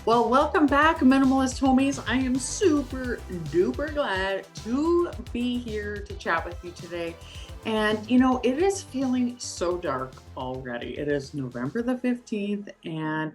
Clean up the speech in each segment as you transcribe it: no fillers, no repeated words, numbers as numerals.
Well, welcome back, Minimalist Homies. I am super duper glad to be here to chat with you today. And it is feeling so dark already. It is November the 15th, and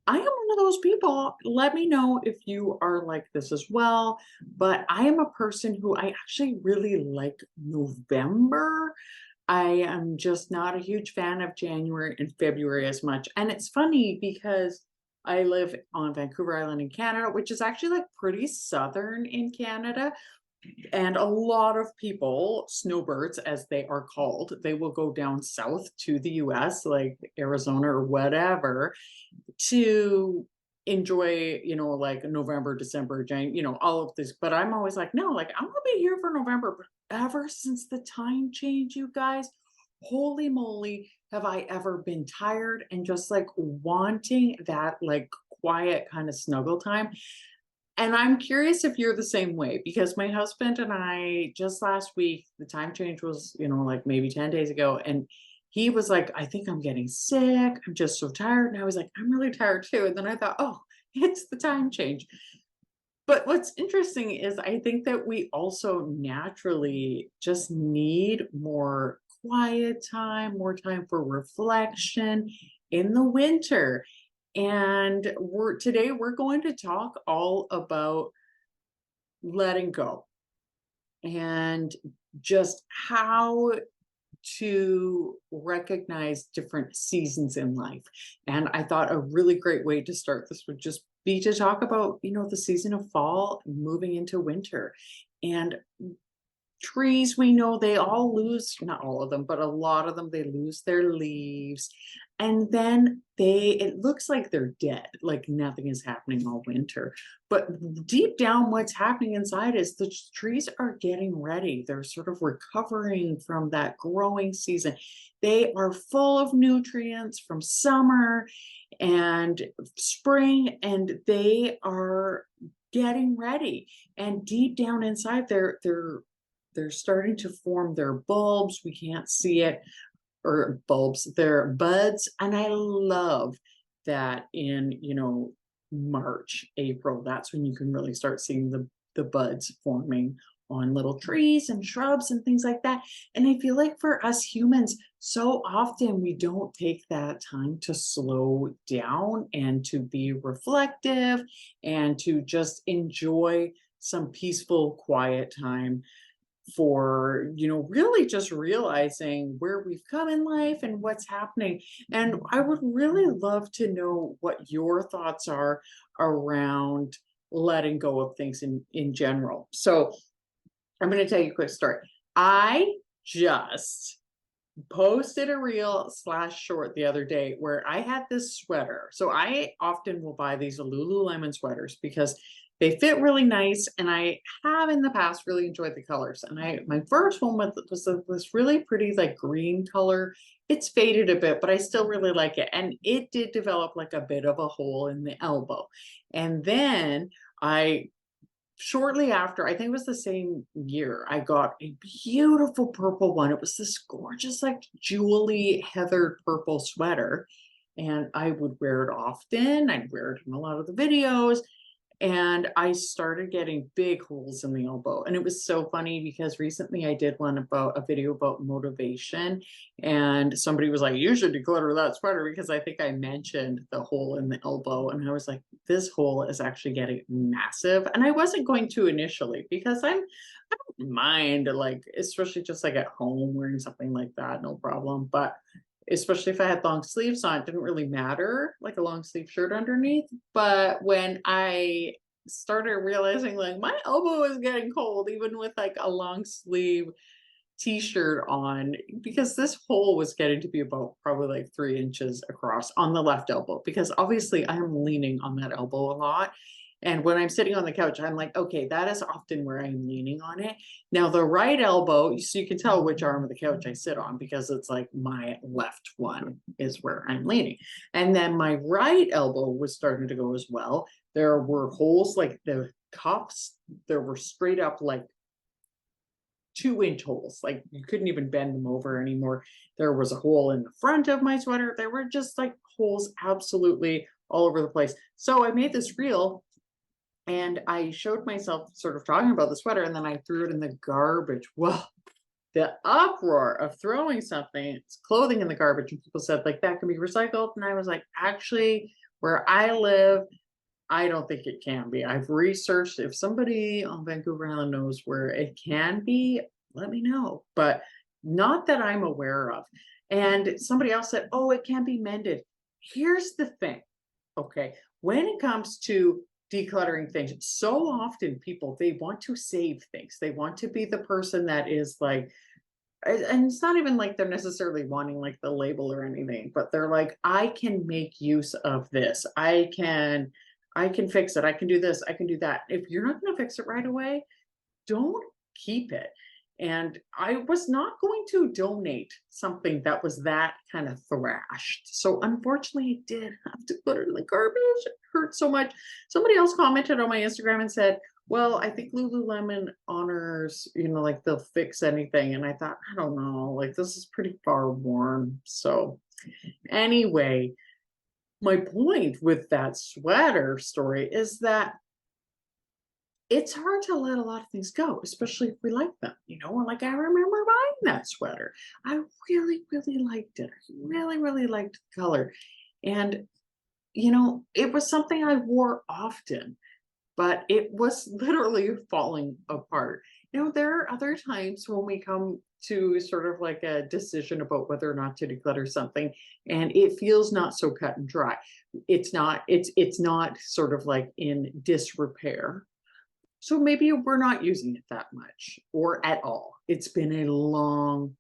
I am one of those people. Let me know if you are like this as well. But I am a person who I actually really like November. I am just not a huge fan of January and February as much. And it's funny because I live on Vancouver Island in Canada, which is actually like pretty southern in Canada. And a lot of people, snowbirds as they are called, they will go down south to the US, like Arizona or whatever, to enjoy, like November, December, January, all of this. But I'm always like, no, like I'm gonna be here for November. But ever since the time change, you guys, holy moly, have I ever been tired and just like wanting that like quiet kind of snuggle time. And I'm curious if you're the same way because my husband and I just last week, the time change was, like maybe 10 days ago. And he was like, I think I'm getting sick. I'm just so tired. And I was like, I'm really tired too. And then I thought, oh, it's the time change. But what's interesting is I think that we also naturally just need more quiet time, more time for reflection in the winter. And we're going to talk all about letting go and just how to recognize different seasons in life. And I thought a really great way to start this would just be to talk about, the season of fall moving into winter. And trees, we know they all lose, not all of them, but a lot of them, they lose their leaves. And then it looks like they're dead, like nothing is happening all winter. But deep down, what's happening inside is the trees are getting ready. They're sort of recovering from that growing season. They are full of nutrients from summer and spring, and they are getting ready. And deep down inside, they're starting to form their bulbs. We can't see it, or bulbs, they're buds. And I love that in, March, April, that's when you can really start seeing the buds forming on little trees and shrubs and things like that. And I feel like for us humans, so often we don't take that time to slow down and to be reflective and to just enjoy some peaceful, quiet time for really just realizing where we've come in life and what's happening. And I would really love to know what your thoughts are around letting go of things in general. So I'm going to tell you a quick story. I just posted a reel slash short the other day where I had this sweater. So I often will buy these Lululemon sweaters because they fit really nice, and I have in the past really enjoyed the colors. And my first one was this really pretty like green color. It's faded a bit, but I still really like it. And it did develop like a bit of a hole in the elbow. And then I shortly after, I think it was the same year, I got a beautiful purple one. It was this gorgeous, like jewelly heathered purple sweater. And I would wear it often. I'd wear it in a lot of the videos. And I started getting big holes in the elbow. And it was so funny because recently I did one about a video about motivation. And somebody was like, you should declutter that sweater, because I think I mentioned the hole in the elbow. And I was like, this hole is actually getting massive. And I wasn't going to initially because I don't mind, like, especially just like at home wearing something like that, no problem. But especially if I had long sleeves on, it didn't really matter, like a long sleeve shirt underneath. But when I started realizing like my elbow is getting cold, even with like a long sleeve t-shirt on, because this hole was getting to be about probably like 3 inches across on the left elbow, because obviously I am leaning on that elbow a lot. And when I'm sitting on the couch, I'm like, okay, that is often where I'm leaning on it. Now, the right elbow, so you can tell which arm of the couch I sit on because it's like my left one is where I'm leaning. And then my right elbow was starting to go as well. There were holes, like the cuffs, there were straight up like 2-inch holes, like you couldn't even bend them over anymore. There was a hole in the front of my sweater. There were just like holes absolutely all over the place. So I made this reel and I showed myself sort of talking about the sweater, and then I threw it in the garbage. Well, the uproar of throwing something, it's clothing in the garbage, and people said, like, that can be recycled. And I was like, actually, where I live, I don't think it can be. I've researched. If somebody on Vancouver Island knows where it can be, let me know. But not that I'm aware of. And somebody else said, oh, it can be mended. Here's the thing. Okay. When it comes to decluttering things, so often people, they want to save things. They want to be the person that is like, and it's not even like they're necessarily wanting like the label or anything, but they're like, I can make use of this. I can fix it. I can do this. I can do that. If you're not going to fix it right away, don't keep it. And I was not going to donate something that was that kind of thrashed. So unfortunately, I did have to put it in the garbage. It hurt so much. Somebody else commented on my Instagram and said, well, I think Lululemon honors, like they'll fix anything. And I thought, I don't know, like this is pretty far worn. So anyway, my point with that sweater story is that it's hard to let a lot of things go, especially if we like them. Like I remember buying that sweater. I really, really liked it. I really, really liked the color. And, it was something I wore often, but it was literally falling apart. There are other times when we come to sort of like a decision about whether or not to declutter something, and it feels not so cut and dry. It's not sort of like in disrepair. So maybe we're not using it that much or at all. It's been a long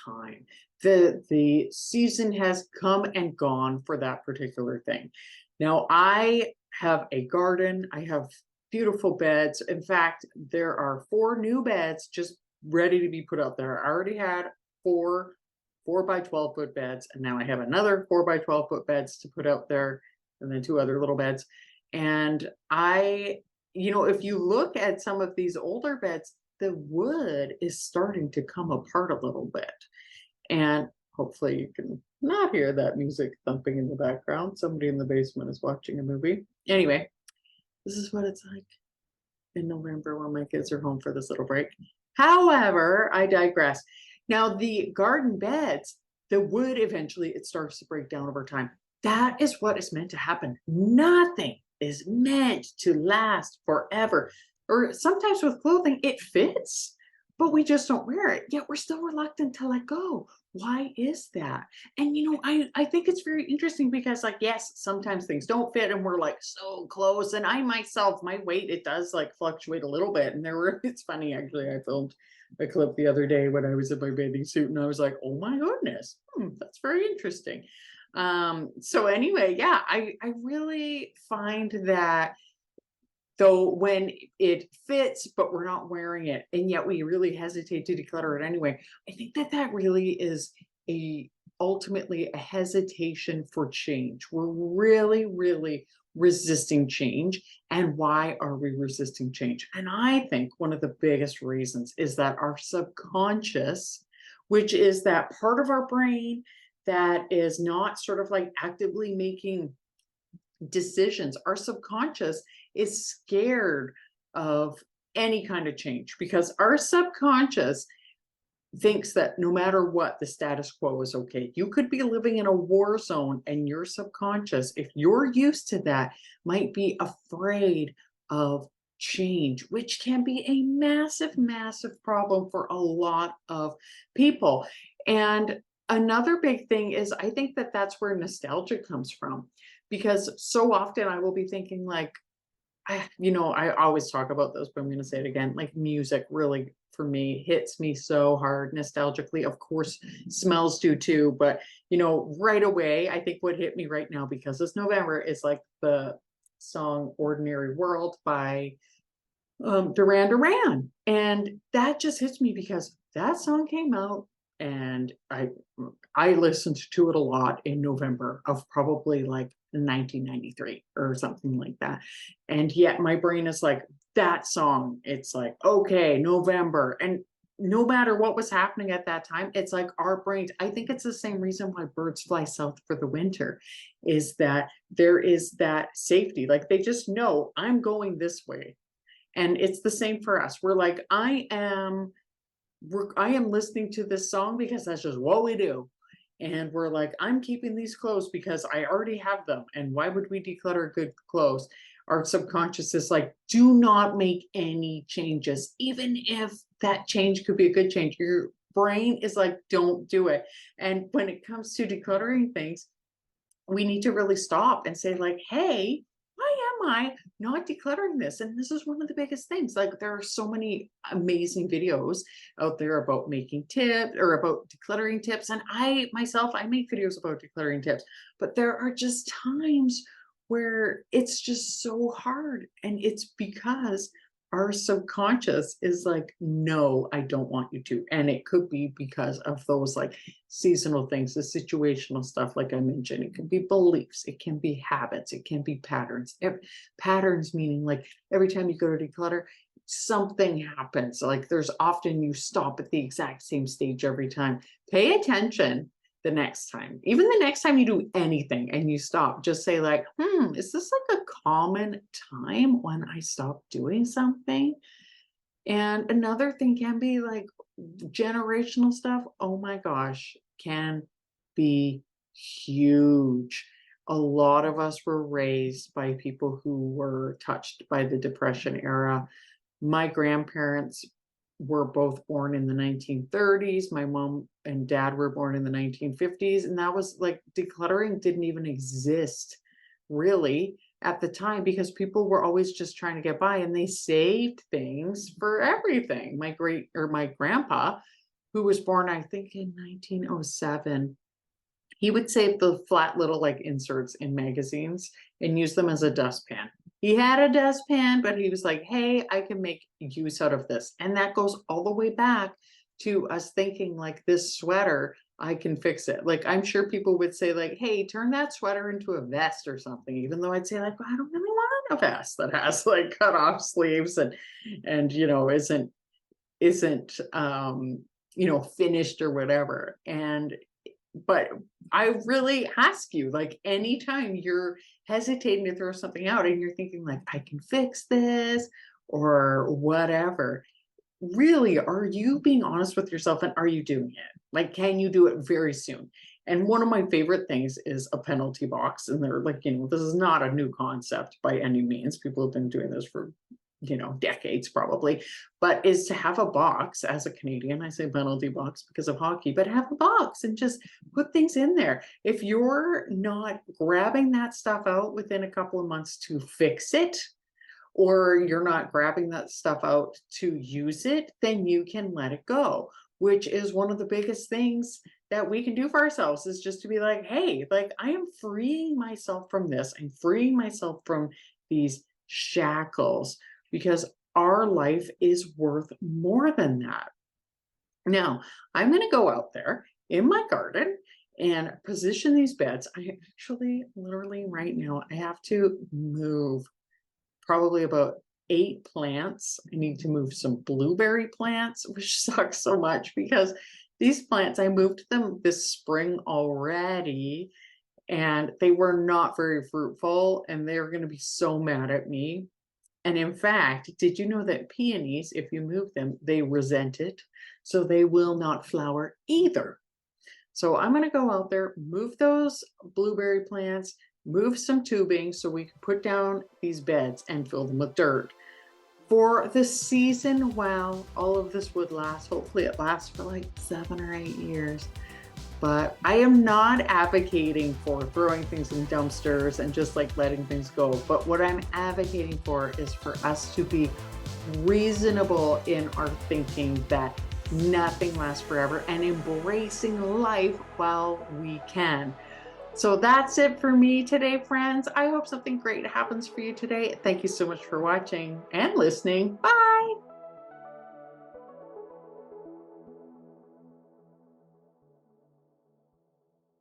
time. The season has come and gone for that particular thing. Now I have a garden. I have beautiful beds. In fact, there are 4 new beds just ready to be put out there. I already had 4 by 12-foot beds, and now I have another 4 by 12-foot beds to put out there, and then 2 other little beds. And if you look at some of these older beds, the wood is starting to come apart a little bit. And hopefully you can not hear that music thumping in the background. Somebody in the basement is watching a movie. Anyway, this is what it's like in November when my kids are home for this little break. However, I digress. Now, the garden beds, the wood eventually, it starts to break down over time. That is what is meant to happen. Nothing is meant to last forever. Or sometimes with clothing, it fits, but we just don't wear it. Yet we're still reluctant to let go. Why is that? And I think it's very interesting because, like, yes, sometimes things don't fit and we're like so close. And I myself, my weight, it does like fluctuate a little bit. And it's funny, actually, I filmed a clip the other day when I was in my bathing suit and I was like, oh my goodness, that's very interesting. So anyway, yeah, I really find that though when it fits, but we're not wearing it, and yet we really hesitate to declutter it anyway, I think that really is ultimately a hesitation for change. We're really, really resisting change. And why are we resisting change? And I think one of the biggest reasons is that our subconscious, which is that part of our brain that is not sort of like actively making decisions, our subconscious is scared of any kind of change because our subconscious thinks that no matter what, the status quo is okay. You could be living in a war zone and your subconscious, if you're used to that, might be afraid of change, which can be a massive, massive problem for a lot of people. And another big thing is I think that that's where nostalgia comes from, because so often I will be thinking like, I always talk about this, but I'm going to say it again. Like music really, for me, hits me so hard nostalgically. Of course, smells do too. But, right away, I think what hit me right now, because it's November, is like the song Ordinary World by Duran Duran. And that just hits me because that song came out and I listened to it a lot in November of probably like 1993 or something like that. And yet my brain is like, that song, it's like, okay, November. And no matter what was happening at that time, it's like our brains, I think it's the same reason why birds fly south for the winter, is that there is that safety. Like they just know I'm going this way. And it's the same for us. We're like, I am listening to this song because that's just what we do. And we're like, I'm keeping these clothes because I already have them. And why would we declutter good clothes? Our subconscious is like, do not make any changes, even if that change could be a good change. Your brain is like, don't do it. And when it comes to decluttering things, we need to really stop and say, like, hey, why am I not decluttering this? And this is one of the biggest things. Like, there are so many amazing videos out there about making tips or about decluttering tips. And I myself, I make videos about decluttering tips, but there are just times where it's just so hard. And it's because our subconscious is like, no, I don't want you to. And it could be because of those like seasonal things, the situational stuff, like I mentioned. It can be beliefs, it can be habits, it can be patterns. Patterns meaning like every time you go to declutter, something happens. Like there's often you stop at the exact same stage every time. Pay attention the next time, even the next time you do anything and you stop, just say like, is this like a common time when I stop doing something? And another thing can be like generational stuff. Oh my gosh, can be huge. A lot of us were raised by people who were touched by the Depression era. My grandparents were both born in the 1930s. My mom and dad were born in the 1950s. And that was like decluttering didn't even exist really at the time because people were always just trying to get by and they saved things for everything. My grandpa, who was born, I think in 1907, he would save the flat little like inserts in magazines and use them as a dustpan. He had a dustpan, but he was like, hey, I can make use out of this. And that goes all the way back to us thinking like this sweater, I can fix it. Like I'm sure people would say like, hey, turn that sweater into a vest or something, even though I'd say like, well, I don't really want a vest that has like cut off sleeves and you know, isn't you know, finished or whatever. And but I really ask you, like, anytime you're hesitating to throw something out and you're thinking, like, I can fix this or whatever, really, are you being honest with yourself and are you doing it? Like, can you do it very soon? And one of my favorite things is a penalty box. And they're like, you know, this is not a new concept by any means. People have been doing this for you know, decades probably, but is to have a box as a Canadian. I say penalty box because of hockey, but have a box and just put things in there. If you're not grabbing that stuff out within a couple of months to fix it, or you're not grabbing that stuff out to use it, then you can let it go, which is one of the biggest things that we can do for ourselves is just to be like, hey, like I am freeing myself from this. I'm freeing myself from these shackles because our life is worth more than that. Now, I'm going to go out there in my garden and position these beds. I actually, literally right now, I have to move probably about 8 plants. I need to move some blueberry plants, which sucks so much because these plants, I moved them this spring already and they were not very fruitful and they're going to be so mad at me. And in fact, did you know that peonies, if you move them, they resent it, so they will not flower either. So I'm going to go out there, move those blueberry plants, move some tubing so we can put down these beds and fill them with dirt. For the season while all of this would last, hopefully it lasts for like 7 or 8 years. But I am not advocating for throwing things in dumpsters and just like letting things go. But what I'm advocating for is for us to be reasonable in our thinking that nothing lasts forever and embracing life while we can. So that's it for me today, friends. I hope something great happens for you today. Thank you so much for watching and listening. Bye.